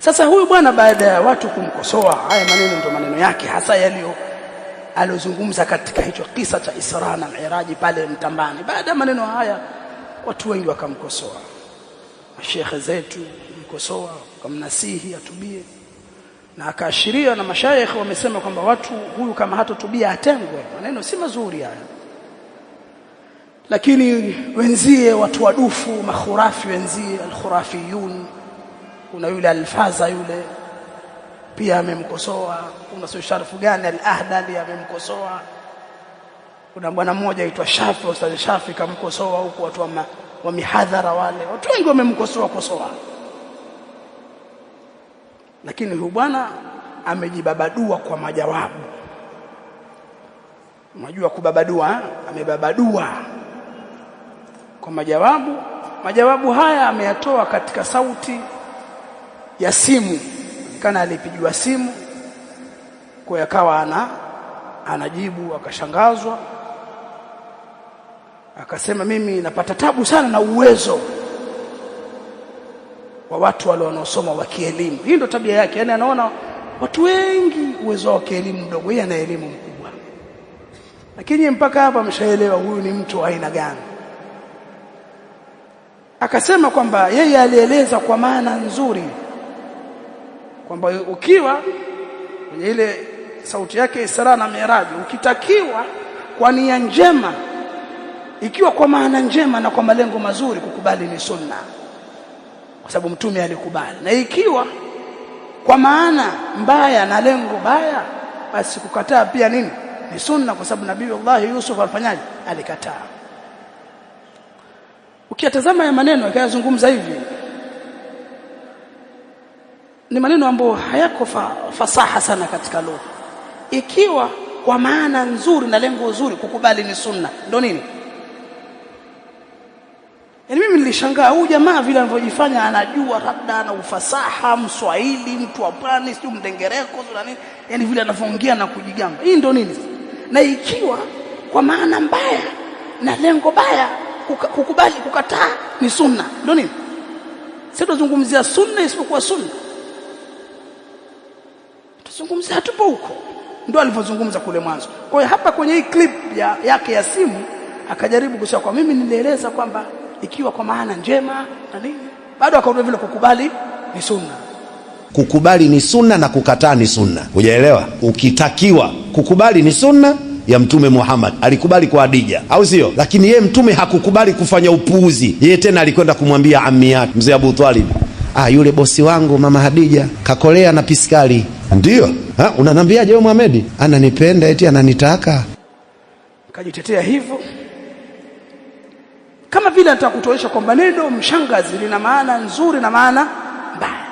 Sasa huyu bwana baada ya watu kumkosoa, haya maneno ndio maneno yake hasa aliyozungumza katika hicho kisa cha Isra na Miraji pale Mtambani. Baada ya maneno haya watu wengi wakamkosoa, mashekhe zetu mkosoa, wakamnasihi atubie, na akaashiria na mashayikh wamesema kwamba huyu kama hatotubia atengwe. Maneno si mazuri haya, lakini wenzie watu wadufu, makhurafi wenzie, alkhurafiyun, kuna yule Alfaza yule pia amemkosoa, kuna sio Sharifu gani Al-Ahdali amemkosoa, kuna bwana mmoja aitwa Shafi, Ustadh Shafi kamkosoa huko, watu wa mihadhara wale, watu wengi wamemkosoa. Lakini huyu bwana amejibabadua kwa majawabu. Unajua kubabadua, amebabadua kwa majawabu. Majawabu haya ameyatoa katika sauti ya simu, kana alipigiwa simu kwa yakawa anajibu. Akashangazwa, akasema mimi napata tabu sana na uwezo wa watu wale wanaosoma wa kielimu. Hii ndio tabia yake, yani anaona watu wengi uwezo wa kielimu mdogo, yeye ana elimu mkubwa. Lakini mpaka hapa ameshaelewa huyu ni mtu wa aina gani. Akasema kwamba yeye alieleza kwa maana nzuri kwamba ukiwa kwenye ile sauti yake Isra na Miraji, ukitakiwa kwa nia njema, ikiwa kwa maana njema na kwa malengo mazuri, kukubali ni sunna, kwa sababu mtume alikubali. Na ikiwa kwa maana mbaya na lengo baya, basi kukataa pia ni sunna, kwa sababu Nabii Allah Yusuf alifanyaje? Alikataa. Ukiyatazama ya maneno akayazungumza hivi, ni maneno ambayo hayako fasaha sana katika lugha. Ikiwa kwa maana nzuri na lengo zuri, kukubali ni sunna, ndio nini? Yaani mimi nilishangaa huyu jamaa vile anavyojifanya anajua, labda ana ufasaha, Mswahili, mtu wa pwani, sio mdengereko na nini, yani vile anavyoongea na kujigamba. Hii ndio nini? Na ikiwa kwa maana mbaya na lengo baya, kukubali kukataa ni sunna, ndio nini? Sisi tunazungumzia sunna isipokuwa sunna, tuzungumzia tupo huko. Ndio alivyozungumza kule mwanzo. Kwa hiyo hapa kwenye hii clip yake ya simu akajaribu kusema kwa mimi nilieleza kwamba ikiwa kwa maana njema na nini, bado akaona vile kukubali ni sunna. Kukubali ni sunna na kukataa ni sunna. Hujaelewa? Ukitakiwa kukubali ni sunna ya Mtume Muhammad, alikubali kwa Hadija, au sio? Lakini yeye Mtume hakukubali kufanya upuuzi. Yeye tena alikwenda kumwambia ammi yake Mzee Abu Talib, yule bosi wangu Mama Hadija kakolea na piskali. Ndio? Unanambiaje wewe Muhammad? Ananipenda eti ananitaka. Kajitetea hivyo kama vile anataka kutoesha kwamba neno mshangazi lina maana nzuri na maana mbaya.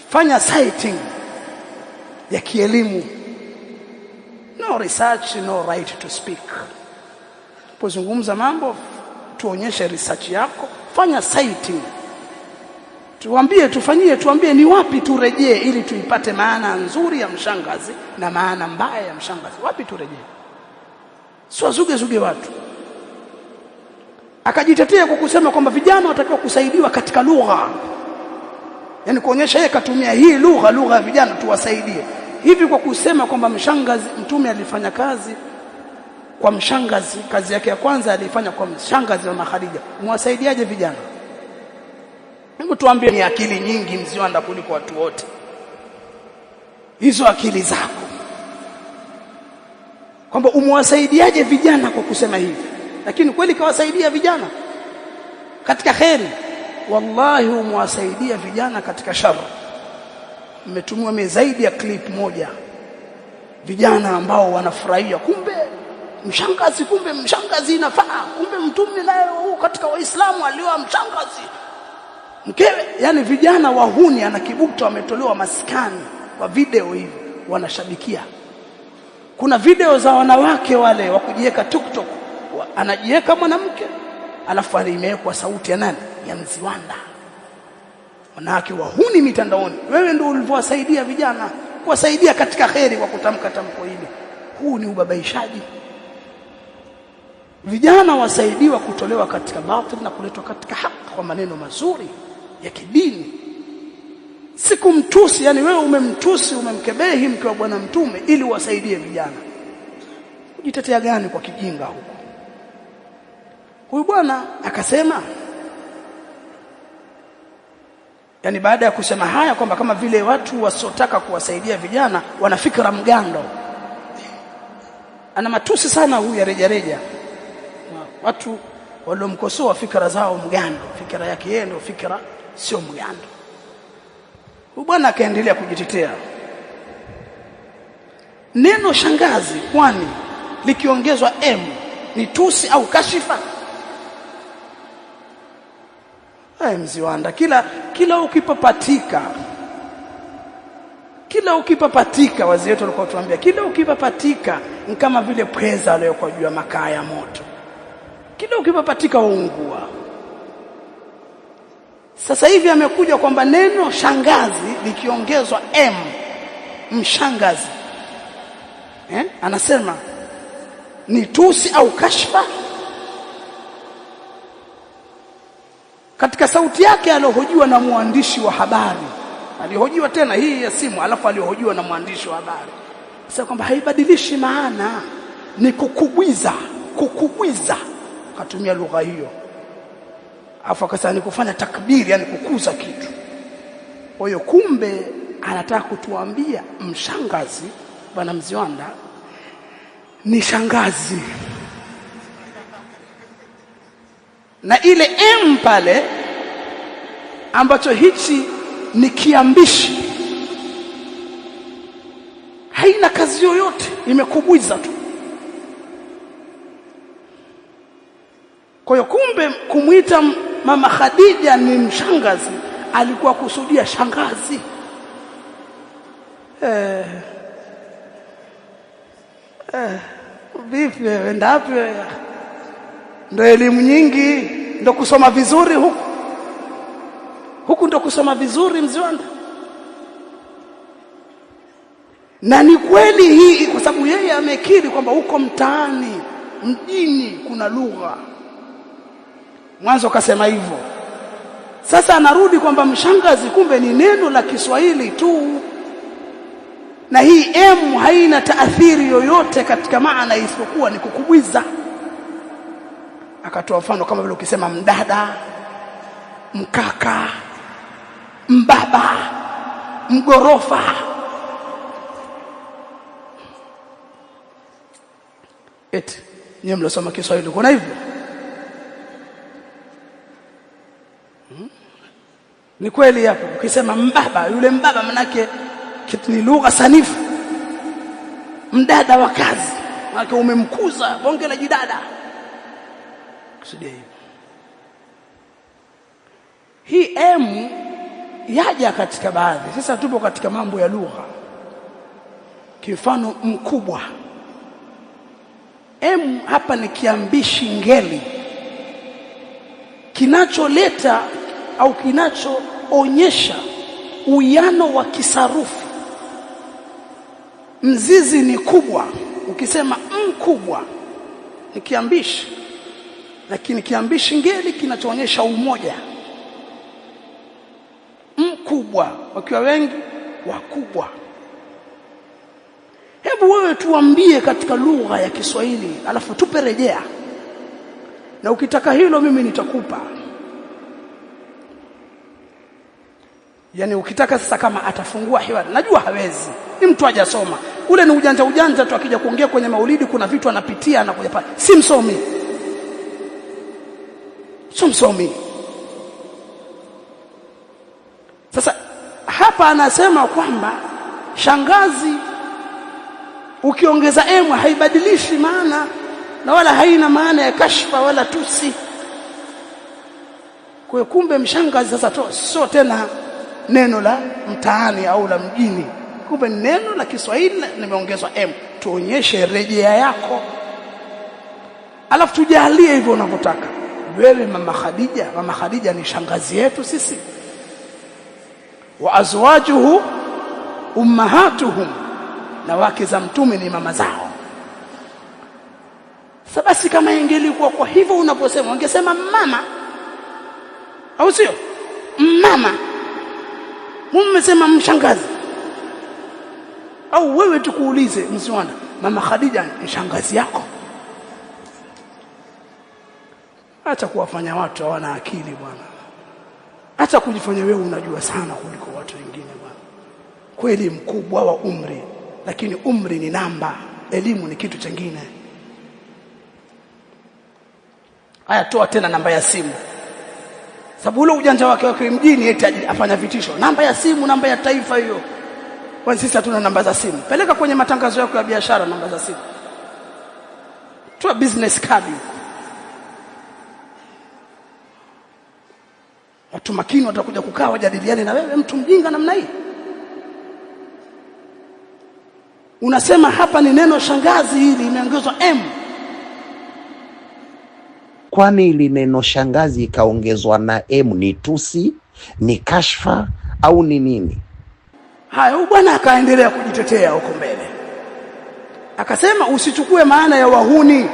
Fanya citing ya kielimu, no research, no right to speak. Pozungumza mambo, tuonyeshe research yako, fanya citing, tuambie ni wapi turejee ili tuipate maana nzuri ya mshangazi na maana mbaya ya mshangazi. Wapi turejee? Sio zuge watu. Akajitetea kwa kusema kwamba vijana watakiwa kusaidiwa katika lugha, yani kuonyesha yeye katumia hii lugha ya vijana tuwasaidie. Hivi kwa kusema kwamba mshangazi, Mtume alifanya kazi kwa mshangazi, kazi yake ya kwanza alifanya kwa mshangazi wa Khadija, mwasaidiaje vijana? Hebu tuambie, ni akili nyingi mziwanda kuliko watu wote, hizo akili zako, kwamba umwasaidiaje vijana kwa kusema hivi? Lakini kweli kawasaidia vijana katika kheri? Wallahi umwasaidia vijana katika shar. Mmetumwa zaidi ya clip moja, vijana ambao wanafurahia, kumbe mshangazi inafaa, kumbe Mtume naye katika Waislamu alioa mshangazi mkewe. Yani vijana wahuni ana kibuta wametolewa maskani kwa video hivi, wanashabikia. Kuna video za wanawake wale wa kujiweka TikTok, anajiweka mwanamke alafu imewekwa sauti ya nani? Ya Mziwanda. Wanawake wahuni mitandaoni. Wewe ndio ulivyowasaidia vijana, kuwasaidia katika kheri kwa kutamka tamko hili. Huu ni ubabaishaji. Vijana wasaidiwa kutolewa katika batil na kuletwa katika haki kwa maneno mazuri ya kidini. Siku mtusi, yani wewe umemtusi, umemkebehi mke wa bwana mtume ili wasaidie vijana. Kujitetea gani kwa kijinga huko? Huyu bwana akasema, yani baada ya kusema haya kwamba kama vile watu wasotaka kuwasaidia vijana wana fikra mgando. Ana matusi sana huyu ya reja. Watu waliomkosoa fikra zao mgando, fikra yake yeye ndio fikra sio mgando. Huyu bwana akaendelea kujitetea. Neno shangazi kwani likiongezwa m ni tusi au kashifa? Mziwanda, kila ukipapatika wazee wetu walikuwa tuambia, kila ukipapatika ni kama vile pweza aliyokuwa juu ya makaa ya moto, kila ukipapatika waungua. Sasa hivi amekuja kwamba neno shangazi likiongezwa m, mshangazi, anasema ni tusi au kashfa. Katika sauti yake alihojiwa na mwandishi wa habari, alihojiwa tena hii ya simu, alafu alihojiwa na mwandishi wa habari, sasa kwamba haibadilishi maana, ni kukubwiza, akatumia lugha hiyo. Alafu akasema ni kufanya takbiri, yani kukuza kitu. Kwa hiyo kumbe anataka kutuambia mshangazi bwana Mziwanda ni shangazi, na ile m pale ambacho hichi ni kiambishi haina kazi yoyote, imekubwiza tu. Kwa hiyo kumbe kumuita mama Khadija ni mshangazi alikuwa kusudia shangazi. Vipi wewe ndapi wewe? Ndio elimu nyingi, ndio kusoma vizuri huku ndio kusoma vizuri Mziwanda. Na ni kweli hii, kwa sababu yeye amekiri kwamba huko mtaani mjini kuna lugha. Mwanzo kasema hivyo. Sasa anarudi kwamba mshangazi kumbe ni neno la Kiswahili tu, na hii m haina taathiri yoyote katika maana isipokuwa ni kukubwiza. Akatoa mfano kama vile ukisema mdada, mkaka, mbaba, mgorofa. Nyinyi mlosoma Kiswahili kuna hivyo? Ni kweli hapo ukisema mbaba, yule mbaba manake ni lugha sanifu. Mdada wa kazi manake umemkuza, bonge la jidada. Kusudia hiyo. Hii m yaja katika baadhi. Sasa tupo katika mambo ya lugha. Kifano mkubwa, m hapa ni kiambishi ngeli kinacholeta au kinachoonyesha uwiano wa kisarufi. Mzizi ni kubwa, ukisema mkubwa ni kiambishi, lakini kiambishi ngeli kinachoonyesha umoja. Mkubwa wakiwa wengi, wakubwa. Hebu wewe tuambie katika lugha ya Kiswahili, alafu tupe rejea, na ukitaka hilo mimi nitakupa. Yani ukitaka sasa, kama atafungua hiwari, najua hawezi, ni mtu hajasoma. Ule ni ujanja tu, akija kuongea kwenye maulidi kuna vitu anapitia anakuja pale. Si msomi. Sasa hapa anasema kwamba shangazi ukiongeza m haibadilishi maana, na wala haina maana ya kashfa wala tusi. Kwa hiyo kumbe mshangazi sasa sio tena neno la mtaani au la mjini, kumbe neno la Kiswahili limeongezwa m. Tuonyeshe rejea yako, alafu tujalie hivyo unavyotaka wewe. Mama Khadija ni shangazi yetu sisi. Wa azwajuhu ummahatuhum, na wake za mtume ni mama zao. Sasa basi kama ingelikuwa kwa hivyo unaposema, ungesema mama, au sio? Mama. Mmesema mshangazi. Au wewe tukuulize Mziwanda, mama Khadija ni shangazi yako? Acha kuwafanya watu hawana akili bwana. Acha kujifanya wewe unajua sana kuliko watu wengine bwana. Kweli mkubwa wa umri, lakini umri ni namba, elimu ni kitu kingine. Haya, toa tena namba ya simu. Sababu ule ujanja wake wa mjini eti afanya vitisho. Namba ya simu, namba ya taifa hiyo. Kwa sisi hatuna namba za simu. Peleka kwenye matangazo yako ya biashara namba za simu. Toa business card. Watu makini watakuja kukaa wajadiliane na wewe, mtu mjinga namna hii. Unasema hapa ni neno shangazi, hili imeongezwa M. Kwani ili neno shangazi ikaongezwa na M ni tusi, ni kashfa au ni nini? Haya, huyu bwana akaendelea kujitetea huko mbele. Akasema usichukue maana ya wahuni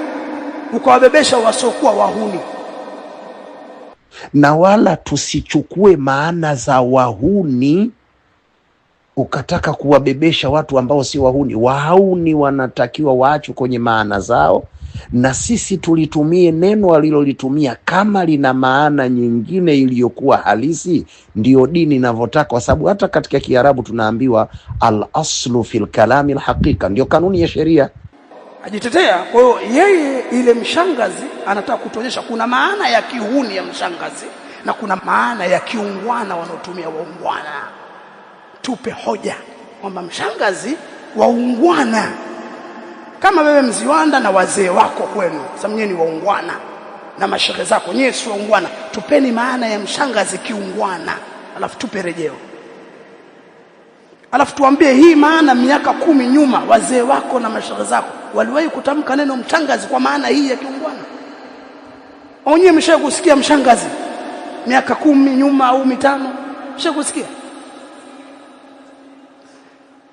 ukawabebesha wasiokuwa wahuni. Na wala tusichukue maana za wahuni ukataka kuwabebesha watu ambao si wahuni. Wahuni wanatakiwa waachwe kwenye maana zao, na sisi tulitumie neno alilolitumia kama lina maana nyingine iliyokuwa halisi. Ndio dini inavyotaka, kwa sababu hata katika Kiarabu tunaambiwa al-aslu fil kalami al-haqiqa, ndio kanuni ya sheria. Ajitetea. Kwa hiyo yeye ile mshangazi anataka kutuonyesha kuna maana ya kihuni ya mshangazi na kuna maana ya kiungwana wanaotumia waungwana. Tupe hoja kwamba mshangazi waungwana kama wewe Mziwanda na wazee wako kwenu, sasa mwenyewe ni waungwana, na mashehe zako nyewe si waungwana. Tupeni maana ya mshangazi kiungwana, alafu tupe rejeo. Alafu tuambie hii maana miaka 10 nyuma wazee wako na mashehe zako waliwahi kutamka neno mshangazi kwa maana hii ya kiungwana? Onye mshawahi kusikia mshangazi miaka 10 nyuma au 5? Mshawahi kusikia?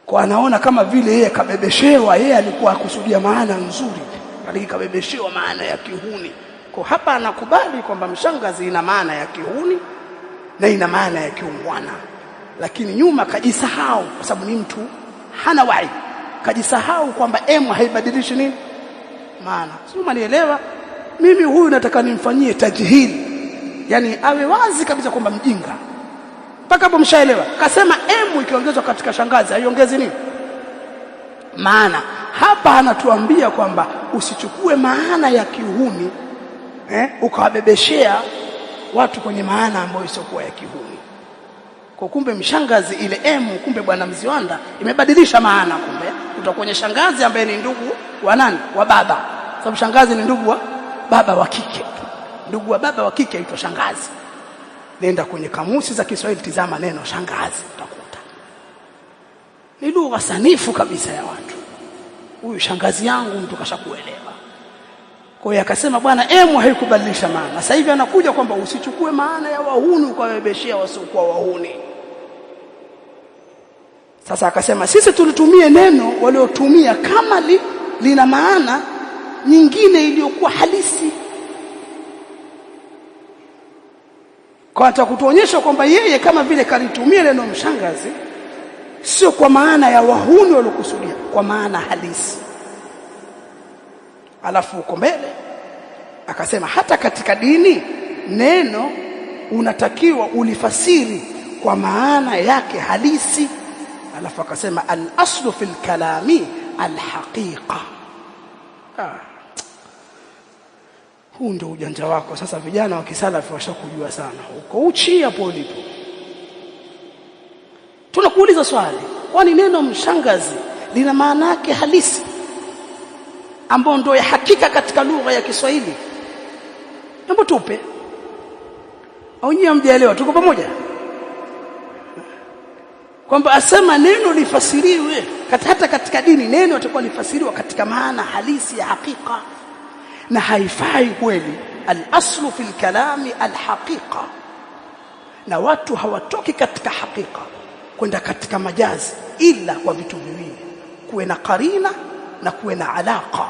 Kwa anaona kama vile yeye kabebeshewa, yeye alikuwa akusudia maana nzuri, lakini kabebeshewa maana ya kihuni. Kwa hapa anakubali kwamba mshangazi ina maana ya kihuni na ina maana ya kiungwana, lakini nyuma kajisahau kwa sababu ni mtu hana wai. Kajisahau kwamba M haibadilishi nini maana. Sio manielewa? Mimi huyu nataka nimfanyie tajhili, yani awe wazi kabisa kwamba mjinga. Mpaka hapo mshaelewa? Kasema M ikiongezwa katika shangazi haiongezi nini maana. Hapa anatuambia kwamba usichukue maana ya kihuni ukawabebeshea watu kwenye maana ambayo isiyokuwa ya kihuni. Kwa kumbe mshangazi ile M, kumbe bwana Mziwanda imebadilisha maana. Kumbe kutoka kwenye shangazi ambaye ni ndugu wa nani? Wa baba. Sababu shangazi ni ndugu wa baba wa kike. Ndugu wa baba wa kike aitwa shangazi. Nenda kwenye kamusi za Kiswahili, tizama neno shangazi, utakuta ni lugha sanifu kabisa ya watu. Huyu shangazi yangu mtu kashakuelewa. Kwa hiyo akasema bwana M haikubadilisha maana. Sasa hivi anakuja kwamba usichukue maana ya wahuni ukawabebeshia wasiokuwa wahuni. Sasa akasema sisi tulitumie neno waliotumia kama lina maana nyingine iliyokuwa halisi. Kwa atakutuonyesha kwamba yeye kama vile kalitumia neno mshangazi sio kwa maana ya wahuni waliokusudia, kwa maana halisi. Alafu uko mbele akasema hata katika dini neno unatakiwa ulifasiri kwa maana yake halisi. Alafu akasema al-aslu fil kalami al-haqiqa. Huu ndio ujanja wako. Sasa vijana wa kisalafi washakujua sana. Uko uchi hapo ulipo. Tunakuuliza swali, kwani neno mshangazi lina maana yake halisi ambayo ndio ya hakika katika lugha ya Kiswahili? Hebu tupe. Au nyinyi hamjaelewa? Tuko pamoja? Kwamba asema neno lifasiriwe hata katika dini, neno litakuwa lifasiriwa katika maana halisi ya hakika. Na haifai kweli al-aslu fil kalami al-haqiqa. Na watu hawatoki katika hakika kwenda katika majazi ila kwa vitu viwili: kuwe na qarina na kuwe na alaqa.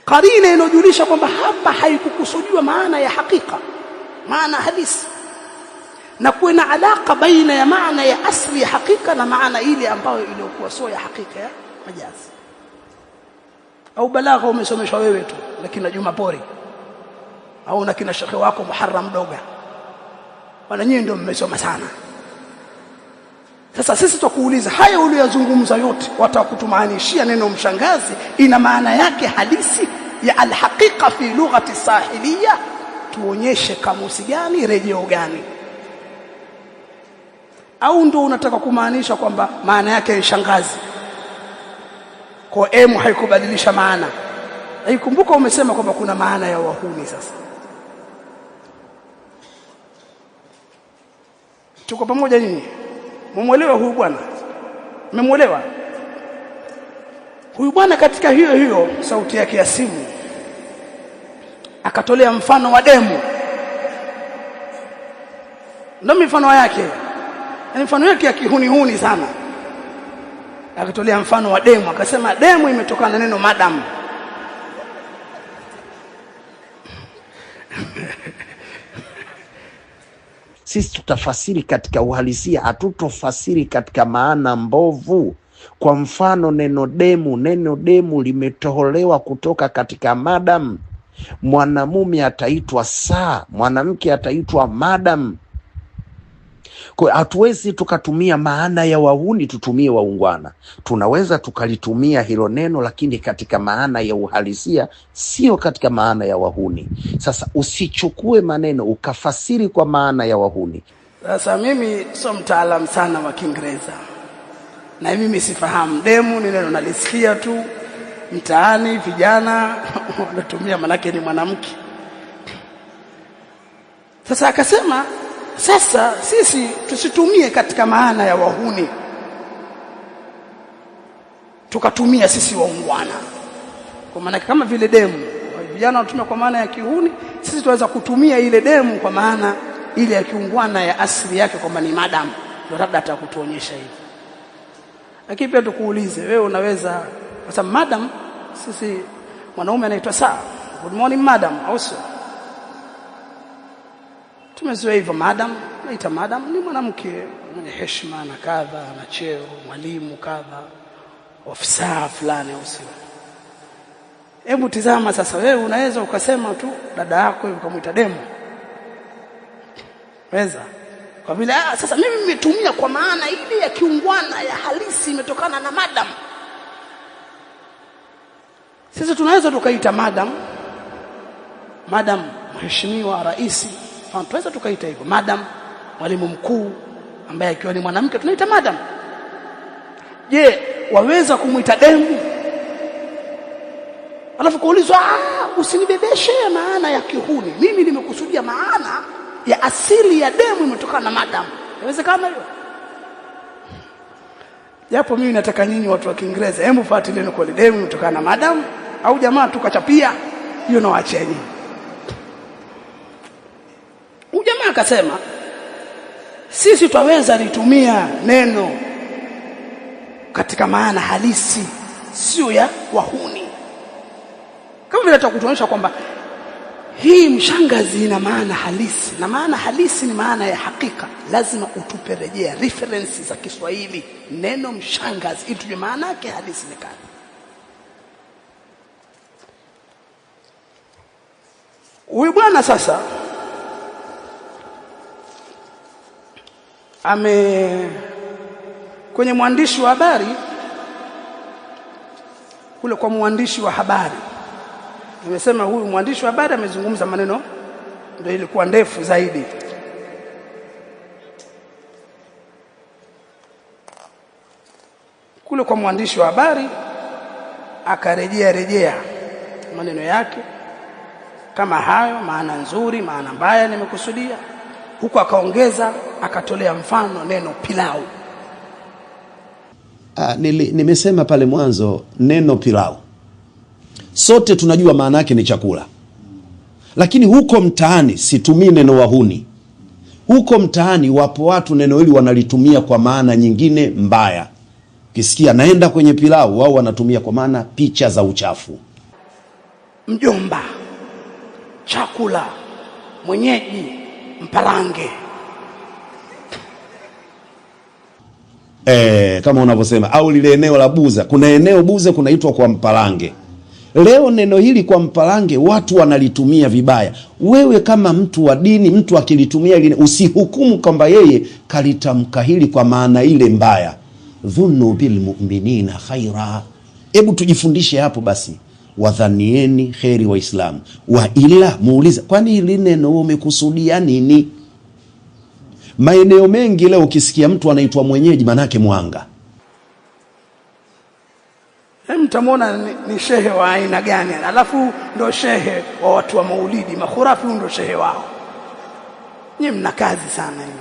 Karina inojulisha kwamba hapa haikukusudiwa maana ya hakika, maana halisi, na kuwe na alaka baina ya maana ya asli ya hakika na maana ile ambayo iliyokuwa sio ya hakika ya majazi. Au balagha umesomeshwa wewe tu lakini Juma Pori au na kina shekhi wako Muharram Doga, wana nyinyi ndio mmesoma sana. Sasa sisi tukuuliza haya uliyozungumza yote, watakutumaanishia neno mshangazi ina maana yake halisi ya alhaqiqa fi lughati sahiliya, tuonyeshe kamusi gani, rejeo gani? Au ndio unataka kumaanisha kwamba maana yake ni shangazi kwa emu haikubadilisha maana? Haikumbuka umesema kwamba kuna maana ya wahuni. Sasa tuko pamoja nyinyi? Mumuelewa huyu bwana? Mmemuelewa huyu bwana? Katika hiyo sauti yake ya simu akatolea mfano wa demu. Ndio mifano yake, mifano yake ya kihuni sana. Akatolea mfano wa demu, akasema demu imetokana na neno madam. Sisi tutafasiri katika uhalisia, hatutofasiri katika maana mbovu. Kwa mfano neno demu limetoholewa kutoka katika madam. Mwanamume ataitwa saa, mwanamke ataitwa madam. Kwa hatuwezi tukatumia maana ya wahuni tutumie waungwana. Tunaweza tukalitumia hilo neno lakini katika maana ya uhalisia, sio katika maana ya wahuni. Sasa usichukue maneno ukafasiri kwa maana ya wahuni. Sasa mimi sio mtaalamu sana wa Kiingereza, na mimi sifahamu. Demu ni neno nalisikia tu mtaani, vijana wanatumia, manake ni mwanamke. Sasa akasema sasa sisi tusitumie katika maana ya wahuni, tukatumia sisi waungwana. Kwa maana kama vile demu vijana wanatumia kwa maana ya kihuni, sisi tunaweza kutumia ile demu kwa maana ile ya kiungwana ya asili yake kwamba ni madam. Ndio labda atakutuonyesha hivi. Lakini pia tukuulize wewe, unaweza kwa sababu madam, sisi mwanaume anaitwa saa, good morning madam, au sio? Tumezoea hivyo madam, naita madam ni mwanamke mwenye heshima na kadha na cheo, mwalimu kadha, ofisa fulani, au sio? Hebu tizama sasa, wewe unaweza ukasema tu dada yako ukamuita demu, weza? Kwa vile sasa mimi nimetumia kwa maana ile ya kiungwana ya halisi, imetokana na madam. Sisi tunaweza tukaita madam mheshimiwa rais, tunaweza tukaita hivyo madam mwalimu mkuu ambaye akiwa ni mwanamke tunaita madam. Je, waweza kumuita demu? Alafu kuulizwa usinibebeshe maana ya kihuni, mimi nimekusudia maana ya asili ya demu imetokana na madam. Inawezekana hiyo? Japo mimi nataka nyinyi watu wa Kiingereza hebu fuatilieni kwa demu imetokana na madam, au jamaa tukachapia hiyo na waacheni. Jamaa akasema sisi twaweza litumia neno katika maana halisi, sio ya wahuni. Kama vile tutakuonyesha kwamba hii mshangazi ina maana halisi, na maana halisi ni maana ya hakika. Lazima utupe rejea references za Kiswahili neno mshangazi ili tujue maana yake halisi ni gani. Huyu bwana sasa kwenye mwandishi wa habari kule, kwa mwandishi wa habari nimesema huyu mwandishi wa habari amezungumza maneno ndio ilikuwa ndefu zaidi. Kule kwa mwandishi wa habari akarejea maneno yake kama hayo, maana nzuri, maana mbaya nimekusudia. Huko akaongeza, akatolea mfano neno pilau. Nimesema pale mwanzo neno pilau, sote tunajua maana yake ni chakula, lakini huko mtaani situmii neno wahuni. Huko mtaani wapo watu neno hili wanalitumia kwa maana nyingine mbaya. Ukisikia naenda kwenye pilau, wao wanatumia kwa maana picha za uchafu. mjomba, chakula, mwenyeji, mparange. Kama unavyosema, au lile eneo la Buza, kuna eneo Buza kunaitwa kwa Mparange. Leo neno hili kwa Mparange watu wanalitumia vibaya. Wewe kama mtu wa dini, mtu akilitumia ile, usihukumu kwamba yeye kalitamka hili kwa maana ile mbaya. Dhunnu bil mu'minina khaira. Hebu tujifundishe hapo basi. Wadhanieni kheri Waislamu. Wa ila muuliza, kwani hili neno umekusudia nini? Maeneo mengi leo ukisikia mtu anaitwa mwenyeji manake mwanga. Mtamwona ni shehe wa aina gani? Alafu ndo shehe wa watu wa maulidi, makhurafi ndo shehe wao. Nyinyi mna kazi sana hivi.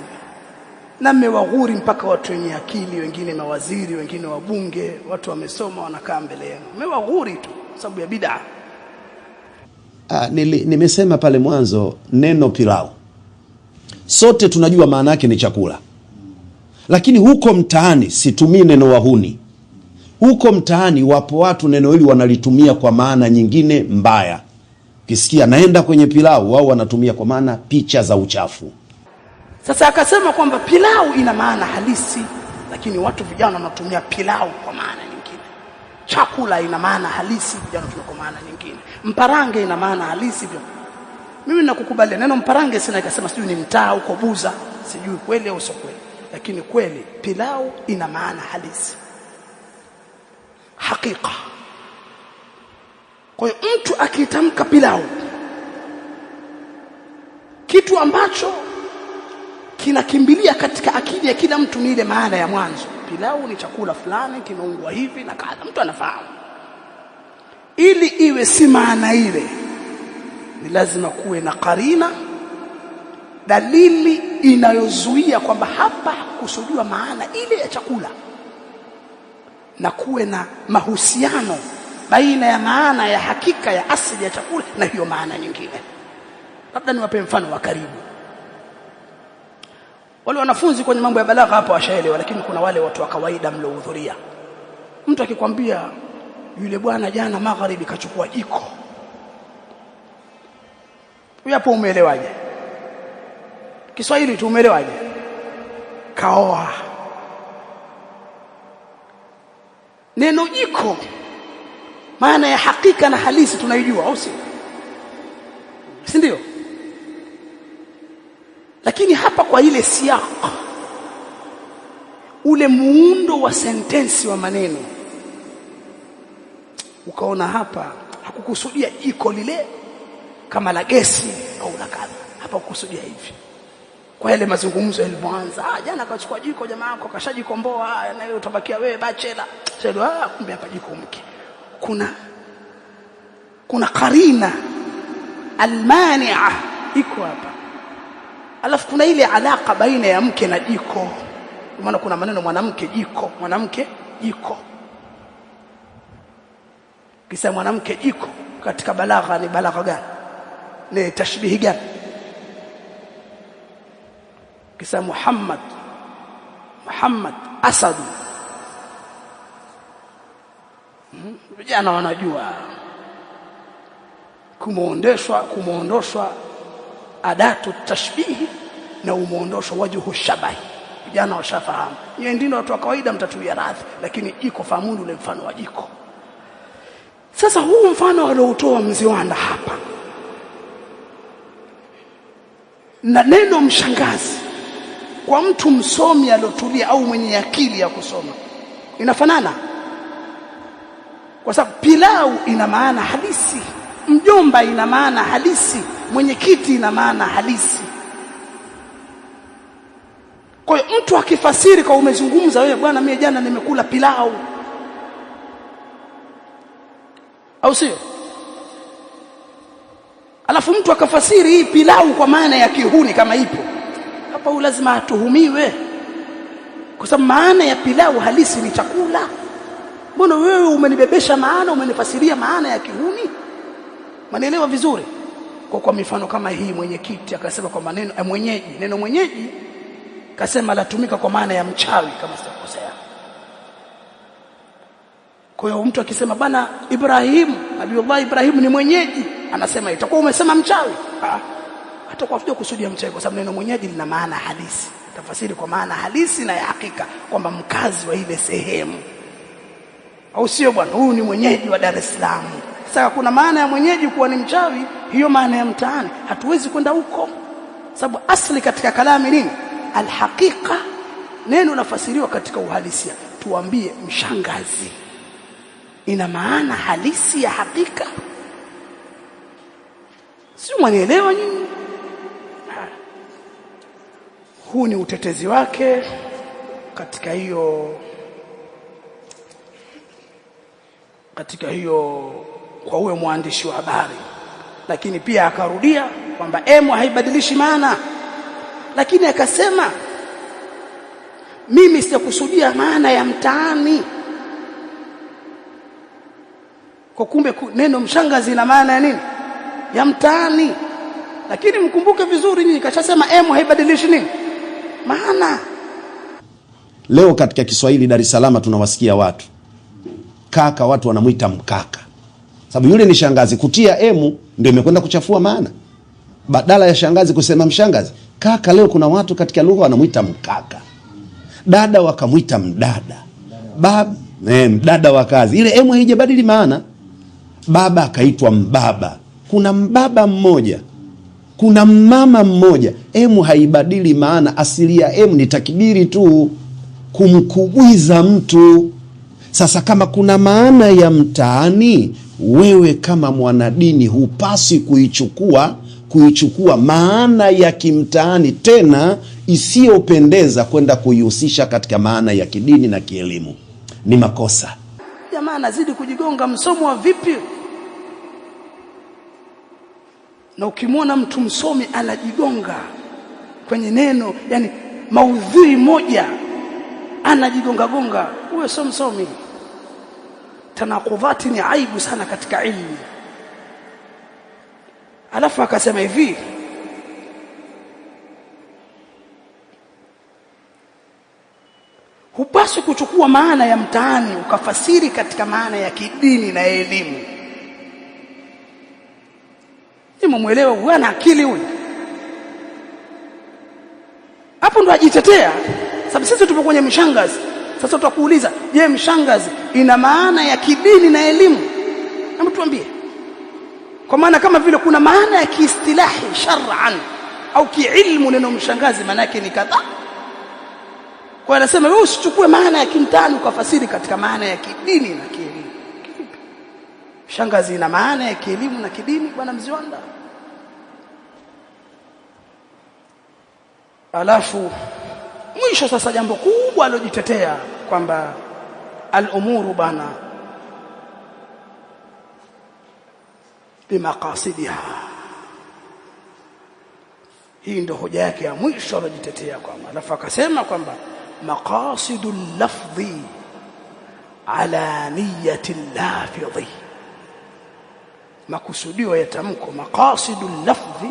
Na mmewaghuri mpaka watu wenye akili, wengine mawaziri, wengine wabunge, watu wamesoma wanakaa mbele yenu. Mmewaghuri tu sababu ya bid'a. Nimesema pale mwanzo neno pilau. Sote tunajua maana yake ni chakula. Lakini huko mtaani situmii neno wahuni. Huko mtaani wapo watu neno hili wanalitumia kwa maana nyingine mbaya. Ukisikia naenda kwenye pilau, wao wanatumia kwa maana picha za uchafu. Sasa akasema kwamba pilau ina maana halisi, lakini watu vijana wanatumia pilau kwa maana nyingine. Chakula ina maana halisi, vijana wanatumia kwa maana nyingine. Mparange ina maana halisi. Mimi nakukubalia neno mparange, sina ikasema sijui ni mtaa huko Buza, sijui kweli au sio kweli, lakini kweli pilau ina maana halisi, hakika. Kwa hiyo mtu akitamka pilau, kitu ambacho kinakimbilia katika akili ya kila mtu ni ile maana ya mwanzo. Pilau ni chakula fulani kimeungwa hivi na kadha, mtu anafahamu. Ili iwe si maana ile, ni lazima kuwe na karina, dalili inayozuia kwamba hapa kusudiwa maana ile ya chakula, na kuwe na mahusiano baina ya maana ya hakika ya asili ya chakula na hiyo maana nyingine. Labda niwape mfano wa karibu. Wale wanafunzi kwenye mambo ya balagha hapa washaelewa, lakini kuna wale watu wa kawaida mliohudhuria. Mtu akikwambia yule bwana jana magharibi kachukua jiko, wewe hapo umeelewaje? Kiswahili tu umeelewaje? Kaoa. Neno jiko maana ya hakika na halisi tunaijua, au si? Si ndio? Lakini hapa kwa ile siyaq, ule muundo wa sentensi wa maneno, ukaona hapa hakukusudia jiko lile kama la gesi au la kadha. Hapa kukusudia hivi. Kwa ile mazungumzo yalipoanza, jana akachukua jiko jamaa yako kashajikomboa, na wewe utabakia wewe bachela. Sasa kumbe hapa jiko mke. Kuna karina almani'a iko hapa. Alafu kuna ile alaka baina ya mke na jiko. Kwa maana kuna maneno mwanamke jiko, mwanamke jiko. Kisa mwanamke jiko katika balagha ni balagha gani? Ni tashbihi gani? Kisa Muhammad Asad. Vijana wanajua kumuondoshwa adatu tashbihi na umeondoshwa wajhu shabahi. Vijana washafahamu. Yeye ndio watu wa kawaida mtatuia radhi, lakini jiko fahamuni ule mfano wa jiko. Sasa huu mfano aliotoa Mziwanda hapa na neno mshangazi kwa mtu msomi aliotulia au mwenye akili ya kusoma inafanana, kwa sababu pilau ina maana halisi, mjomba ina maana halisi, mwenyekiti ina maana halisi. Kwa hiyo mtu akifasiri kwa umezungumza wewe, bwana mimi jana nimekula pilau, au sio? Alafu mtu akafasiri hii pilau kwa maana ya kihuni kama ipo hapa, huyu lazima atuhumiwe, kwa sababu maana ya pilau halisi ni chakula. Mbona wewe umenibebesha maana, umenifasiria maana ya kihuni? Manielewa vizuri? Kwa mifano kama hii, mwenyekiti akasema kwa maneno mwenyeji, neno mwenyeji kasema latumika kwa maana ya mchawi kama sitakosea. Kwa hiyo mtu akisema bana Ibrahim Nabiullah Ibrahim ni mwenyeji, anasema itakuwa umesema mchawi. Hatakuwa fujo kusudia mchawi, kwa sababu neno mwenyeji lina maana halisi. Tafasiri kwa maana halisi na ya hakika, kwamba mkazi wa ile sehemu, au sio bwana? Huyu ni mwenyeji wa Dar es Salaam. Sasa kuna maana ya mwenyeji kuwa ni mchawi, hiyo maana ya mtaani hatuwezi kwenda huko, sababu asli katika kalami nini? Alhaqiqa. Neno nafasiriwa katika uhalisia. Tuambie, mshangazi ina maana halisi ya hakika? Sio, mwanielewa nyinyi? Huu ni utetezi wake katika hiyo kwa huyo mwandishi wa habari. Lakini pia akarudia kwamba emu haibadilishi maana, lakini akasema mimi sijakusudia maana ya mtaani. Kwa kumbe neno mshangazi ina maana ya nini? Ya mtaani. Lakini mkumbuke vizuri nyinyi, kashasema emu haibadilishi nini? Maana. Leo katika Kiswahili Dar es Salaam tunawasikia watu kaka, watu wanamuita mkaka, sababu yule ni shangazi. Kutia emu ndio imekwenda kuchafua maana. Badala ya shangazi kusema mshangazi, kaka, leo kuna watu katika lugha wanamuita mkaka. Dada wakamuita mdada. Mdada wa kazi. Ile emu haijabadili maana. Baba akaitwa mbaba. Kuna mbaba mmoja, kuna mama mmoja. Emu haibadili maana. Asili ya emu ni takbiri tu, kumkubwiza mtu. Sasa kama kuna maana ya mtaani, wewe kama mwanadini hupasi kuichukua maana ya kimtaani, tena isiyopendeza, kwenda kuihusisha katika maana ya kidini na kielimu. Ni makosa. Jamaa anazidi kujigonga, msomo wa vipi? Na ukimwona mtu msomi anajigonga kwenye neno, yani maudhui moja anajigonga gonga, huyo sio msomi. Tanakudhati ni aibu sana katika ilmu. Alafu akasema hivi, hupaswi kuchukua maana ya mtaani ukafasiri katika maana ya kidini na elimu. Muelewa, huyu ana akili huyu. Hapo ndo ajitetea. Sababu sisi tupo kwenye mshangazi. Sasa tutakuuliza, je, mshangazi ina maana ya kidini na elimu? Hebu tuambie. Kwa maana kama vile kuna maana ya kiistilahi shar'an au kiilmu, neno mshangazi maana yake ni kadha. Kwa anasema wewe usichukue maana ya kimtani ukafasiri katika maana ya kidini na kielimu. Mshangazi ina maana ya kielimu na kidini, bwana Mziwanda. Alafu mwisho sasa jambo kubwa alojitetea kwamba al-umuru bana bimaqasidiha. Hii ndio hoja yake ya mwisho alojitetea kwamba. Alafu akasema kwamba maqasidul lafdhi ala niyyati lafdhi, makusudio ya tamko maqasidul lafdhi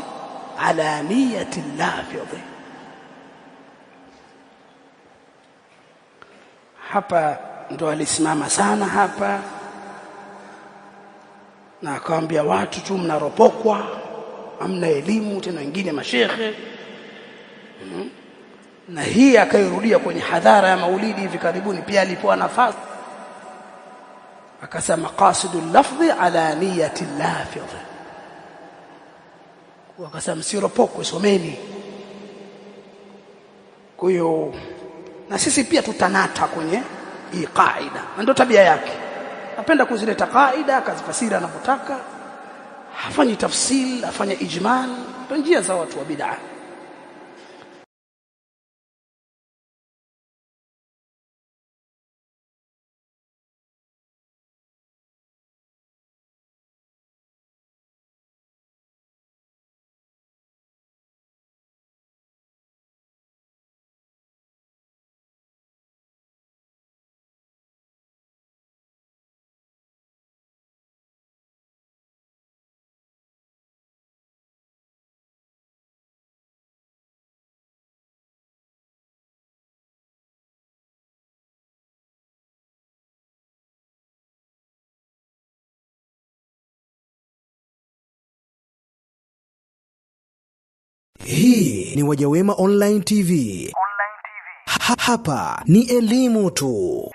ala niyyati lafdhi. Hapa ndo alisimama sana hapa na akawaambia watu tu mnaropokwa, hamna elimu tena, wengine mashehe. Na hii akairudia kwenye hadhara ya Maulidi hivi karibuni, pia alipoa nafasi akasema qasidul lafdhi ala niyati lafdhi. Akasema msiropokwe, someni. Kwa hiyo na sisi pia tutanata kwenye hii kaida, na ndio tabia yake. Napenda kuzileta kaida akazifasiri anavyotaka, hafanyi tafsil, afanye ijmal. Ndio njia za watu wa bid'ah. Hii ni Wajawema Online TV. Hapa ni elimu tu.